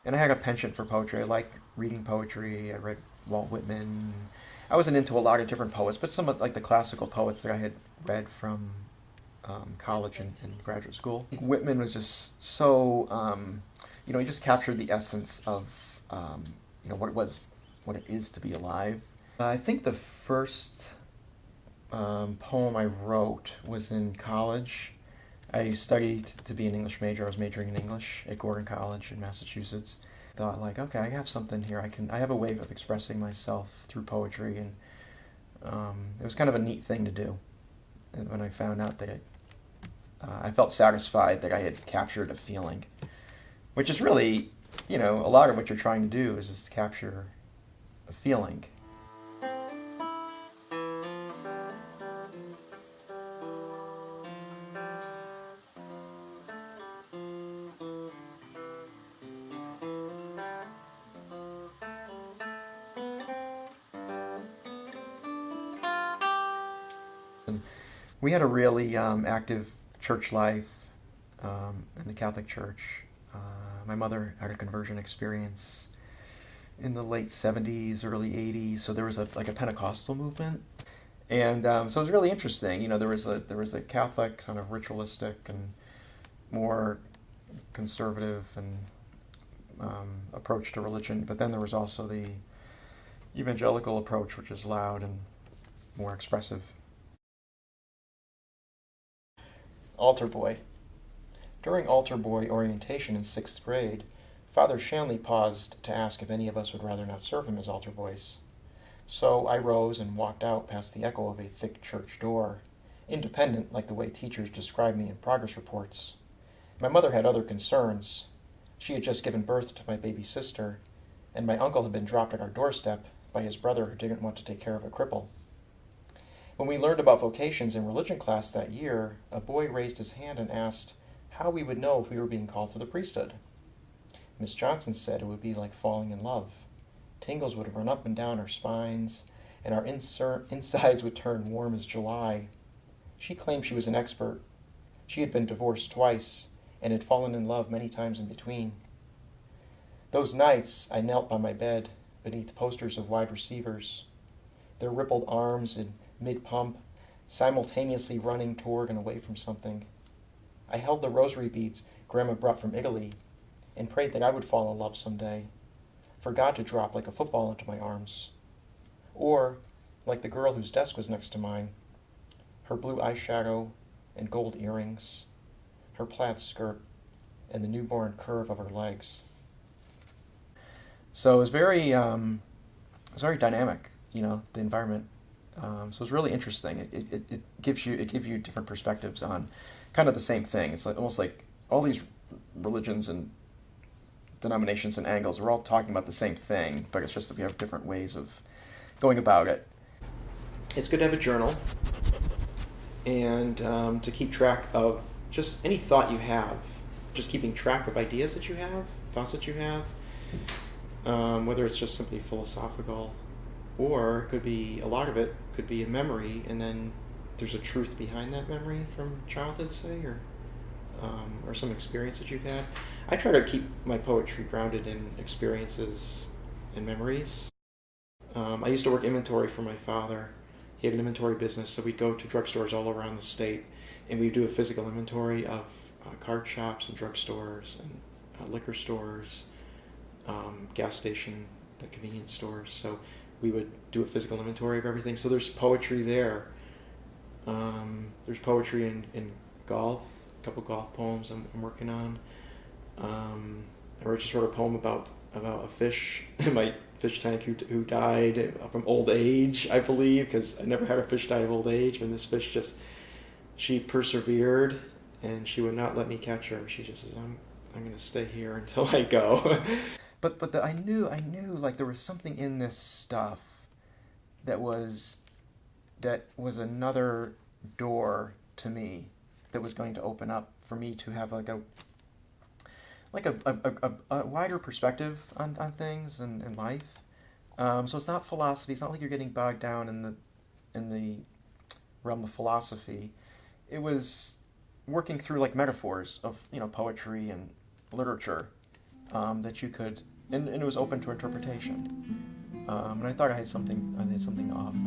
And I had a penchant for poetry. I liked reading poetry. I read Walt Whitman. I wasn't into a lot of different poets, but some of like the classical poets that I had read from college and graduate school. Whitman was just so, he just captured the essence of, what it is to be alive. I think the first poem I wrote was in college. I studied to be an English major. I was majoring in English at Gordon College in Massachusetts. Thought like, okay, I have something here. I have a way of expressing myself through poetry, and it was kind of a neat thing to do. And when I found out that I felt satisfied that I had captured a feeling, which is really, a lot of what you're trying to do is just capture a feeling. And we had a really active church life in the Catholic Church. My mother had a conversion experience in the late 70s, early 80s, so there was a Pentecostal movement. And so it was really interesting. There was the Catholic kind of ritualistic and more conservative and approach to religion, but then there was also the evangelical approach, which is loud and more expressive. Altar Boy. During Altar Boy orientation in 6th grade, Father Shanley paused to ask if any of us would rather not serve him as altar boys. So I rose and walked out past the echo of a thick church door, independent like the way teachers describe me in progress reports. My mother had other concerns. She had just given birth to my baby sister, and my uncle had been dropped at our doorstep by his brother who didn't want to take care of a cripple. When we learned about vocations in religion class that year, a boy raised his hand and asked how we would know if we were being called to the priesthood. Miss Johnson said it would be like falling in love. Tingles would run up and down our spines, and our insides would turn warm as July. She claimed she was an expert. She had been divorced twice, and had fallen in love many times in between. Those nights I knelt by my bed beneath posters of wide receivers, their rippled arms in mid-pump, simultaneously running toward and away from something. I held the rosary beads Grandma brought from Italy and prayed that I would fall in love someday, for God to drop like a football into my arms. Or, like the girl whose desk was next to mine, her blue eyeshadow and gold earrings, her plaid skirt, and the newborn curve of her legs. So it was very dynamic, the environment. So it was really interesting. It gives you different perspectives on kind of the same thing. It's like, almost like all these religions and denominations and angles, we're all talking about the same thing, but it's just that we have different ways of going about it. It's good to have a journal and to keep track of just any thought you have, just keeping track of ideas that you have, thoughts that you have, whether it's just simply philosophical, or it could be, a lot of it could be a memory, and then there's a truth behind that memory from childhood, say, or some experience that you've had. I try to keep my poetry grounded in experiences and memories. I used to work inventory for my father. He had an inventory business, so we'd go to drugstores all around the state, and we'd do a physical inventory of card shops and drugstores and liquor stores, gas station, the convenience stores. So we would do a physical inventory of everything. So there's poetry there. There's poetry in golf, a couple golf poems I'm working on. I just wrote a poem about a fish in my fish tank who died from old age, I believe, because I never had a fish die of old age. And this fish she persevered, and she would not let me catch her. She just says, I'm going to stay here until I go. But I knew like there was something in this stuff that was another door to me that was going to open up for me to have a wider perspective on things and life. So it's not philosophy. It's not like you're getting bogged down in the realm of philosophy. It was working through like metaphors of poetry and literature, that you could, and it was open to interpretation. And I thought I had something to offer.